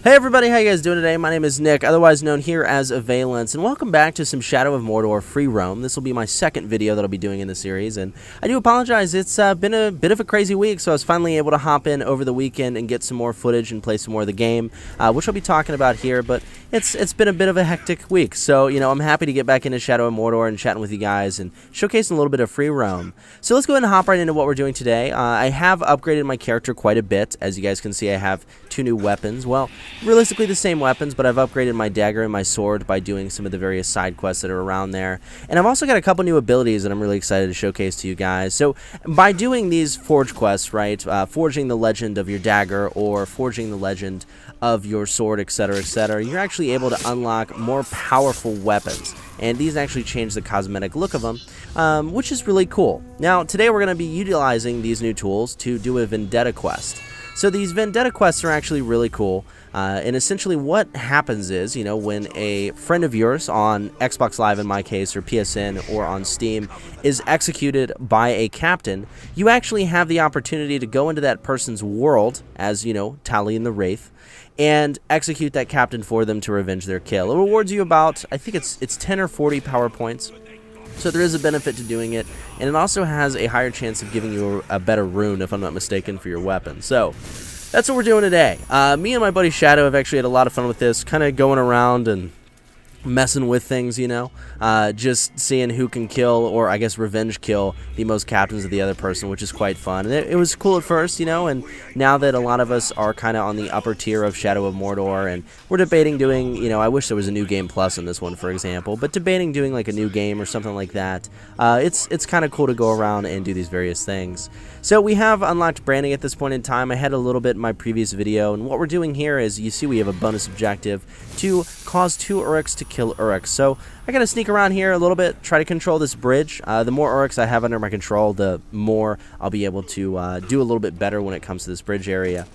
Hey everybody, how you guys doing today? My name is Nick, otherwise known here as Avialence, and welcome back to some Shadow of Mordor free roam. This will be my second video that I'll be doing in the series, and I do apologize, it's been a bit of a crazy week, so I was finally able to hop in over the weekend and get some more footage and play some more of the game, which I'll be talking about here, but it's been a bit of a hectic week, so, you know, I'm happy to get back into Shadow of Mordor and chatting with you guys and showcasing a little bit of free roam. So let's go ahead and hop right into what we're doing today. I have upgraded my character quite a bit. As you guys can see, I have two new weapons. Well, realistically the same weapons, but I've upgraded my dagger and my sword by doing some of the various side quests that are around there. And I've also got a couple new abilities that I'm really excited to showcase to you guys. So by doing these forge quests, right, forging the legend of your dagger or forging the legend of your sword, etc., you're actually able to unlock more powerful weapons. And these actually change the cosmetic look of them, which is really cool. Now, today we're going to be utilizing these new tools to do a Vendetta quest. So these Vendetta quests are actually really cool, and essentially what happens is, you know, when a friend of yours on Xbox Live in my case, or PSN, or on Steam, is executed by a captain, you actually have the opportunity to go into that person's world, as, you know, Tally and the Wraith, and execute that captain for them to revenge their kill. It rewards you about, I think it's 10 or 40 power points. So there is a benefit to doing it, and it also has a higher chance of giving you a better rune, if I'm not mistaken, for your weapon. So that's what we're doing today. Me and my buddy Shadow have actually had a lot of fun with this, kind of going around and messing with things, you know, just seeing who can kill, or I guess revenge kill, the most captains of the other person, which is quite fun. And it was cool at first, you know, and now that a lot of us are kind of on the upper tier of Shadow of Mordor, and we're debating doing, you know, I wish there was a new game plus in this one, for example, but debating doing like a new game or something like that, it's kind of cool to go around and do these various things. So we have unlocked branding at this point in time. I had a little bit in my previous video, and what we're doing here is, you see we have a bonus objective to cause 2 Uruks to kill Uruks. So I gotta sneak around here a little bit, try to control this bridge. The more Uruks I have under my control, the more I'll be able to do a little bit better when it comes to this bridge area.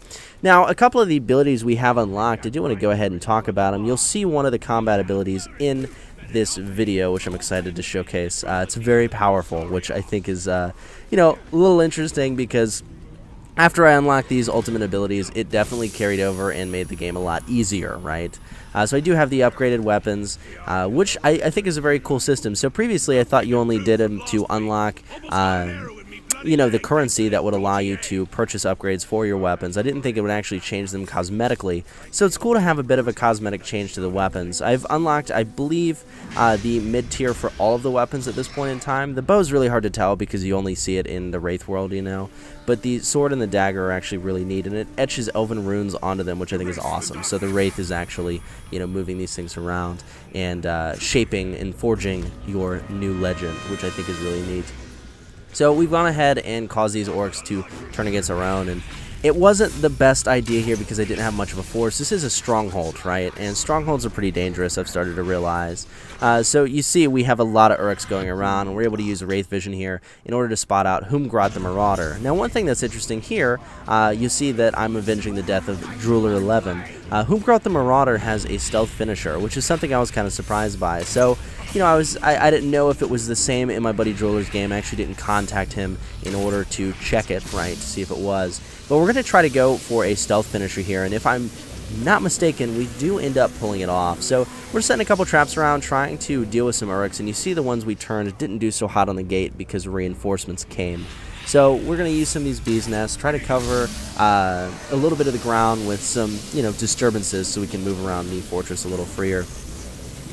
Now, a couple of the abilities we have unlocked, I do want to go ahead and talk about them. You'll see one of the combat abilities in this video, which I'm excited to showcase. It's very powerful, which I think is, you know, a little interesting, because after I unlocked these ultimate abilities, it definitely carried over and made the game a lot easier, right? So I do have the upgraded weapons, which I think is a very cool system. So previously I thought you only did them to unlock, you know, the currency that would allow you to purchase upgrades for your weapons. I didn't think it would actually change them cosmetically, so it's cool to have a bit of a cosmetic change to the weapons. I've unlocked, I believe, the mid-tier for all of the weapons at this point in time. The bow is really hard to tell because you only see it in the Wraith world, you know, but the sword and the dagger are actually really neat, and it etches elven runes onto them, which I think is awesome. So the Wraith is actually, you know, moving these things around and shaping and forging your new legend, which I think is really neat. So we've gone ahead and caused these orcs to turn against our own, and it wasn't the best idea here because I didn't have much of a force. This is a stronghold, right? And strongholds are pretty dangerous, I've started to realize. So you see we have a lot of Uruks going around, and we're able to use Wraith Vision here in order to spot out Humgrot the Marauder. Now, one thing that's interesting here, you see that I'm avenging the death of Drooler 11. Humgrot the Marauder has a stealth finisher, which is something I was kind of surprised by. So, you know, I didn't know if it was the same in my buddy Drooler's game. I actually didn't contact him in order to check it, right, to see if it was. But we're going to try to go for a stealth finisher here, and if I'm not mistaken, we do end up pulling it off. So we're setting a couple traps around, trying to deal with some Uruks, and you see the ones we turned didn't do so hot on the gate because reinforcements came. So we're going to use some of these bees' nests, try to cover a little bit of the ground with some, you know, disturbances so we can move around the fortress a little freer.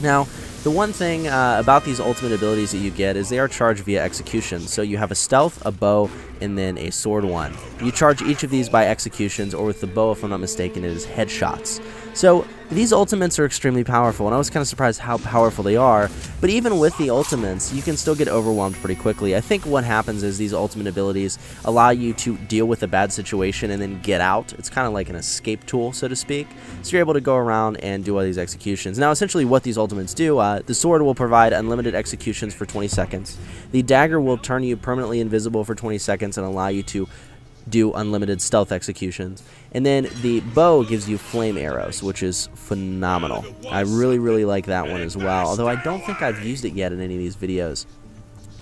Now, the one thing about these ultimate abilities that you get is they are charged via execution. So you have a stealth, a bow, and then a sword one. You charge each of these by executions, or with the bow, if I'm not mistaken, it is headshots. So these ultimates are extremely powerful, and I was kind of surprised how powerful they are, but even with the ultimates, you can still get overwhelmed pretty quickly. I think what happens is these ultimate abilities allow you to deal with a bad situation and then get out. It's kind of like an escape tool, so to speak. So you're able to go around and do all these executions. Now, essentially what these ultimates do, the sword will provide unlimited executions for 20 seconds. The dagger will turn you permanently invisible for 20 seconds and allow you to do unlimited stealth executions. And then the bow gives you flame arrows, which is phenomenal. I really like that one as well, although I don't think I've used it yet in any of these videos.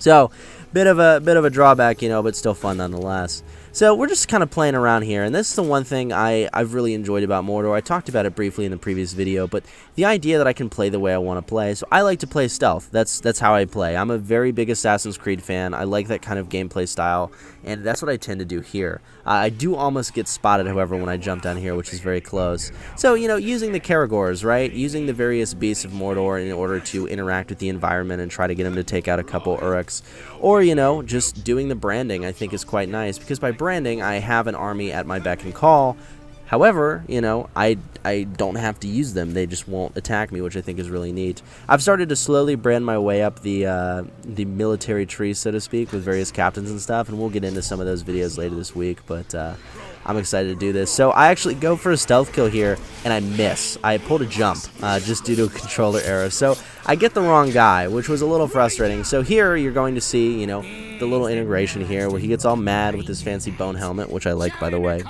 So, bit of a drawback, you know, but still fun nonetheless. So we're just kind of playing around here, and this is the one thing I've really enjoyed about Mordor. I talked about it briefly in the previous video, but the idea that I can play the way I want to play. So I like to play stealth. That's how I play. I'm a very big Assassin's Creed fan. I like that kind of gameplay style, and that's what I tend to do here. I do almost get spotted, however, when I jump down here, which is very close. So, you know, using the Caragors, right? Using the various beasts of Mordor in order to interact with the environment and try to get them to take out a couple Uruks. Or, you know, just doing the branding, I think is quite nice, because by branding, I have an army at my beck and call. However, you know, I don't have to use them. They just won't attack me, which I think is really neat. I've started to slowly brand my way up the military tree, so to speak, with various captains and stuff, and we'll get into some of those videos later this week, but I'm excited to do this. So I actually go for a stealth kill here, and I miss. I pulled a jump just due to a controller error. So I get the wrong guy, which was a little frustrating. So here you're going to see, you know, the little integration here where he gets all mad with his fancy bone helmet, which I like, by the way.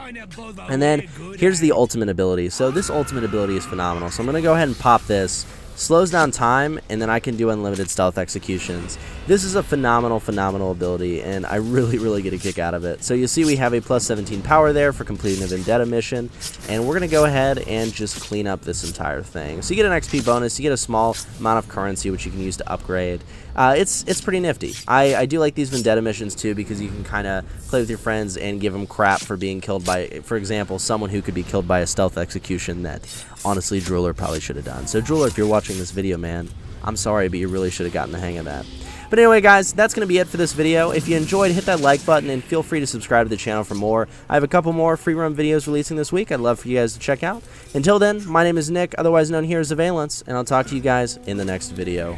And then here's the ultimate ability. So this ultimate ability is phenomenal. So I'm going to go ahead and pop this. Slows down time, and then I can do unlimited stealth executions. This is a phenomenal ability, and I really get a kick out of it. So you see we have a plus 17 power there for completing the Vendetta mission, and we're going to go ahead and just clean up this entire thing. So you get an XP bonus, you get a small amount of currency which you can use to upgrade. It's pretty nifty. I do like these Vendetta missions too, because you can kind of play with your friends and give them crap for being killed by, for example, someone who could be killed by a stealth execution that honestly Drooler probably should have done. So Drooler, if you're watching this video, man, I'm sorry, but you really should have gotten the hang of that. But anyway, guys, that's going to be it for this video. If you enjoyed, hit that like button and feel free to subscribe to the channel for more. I have a couple more free roam videos releasing this week I'd love for you guys to check out. Until then, my name is Nick, otherwise known here as Avialence, and I'll talk to you guys in the next video.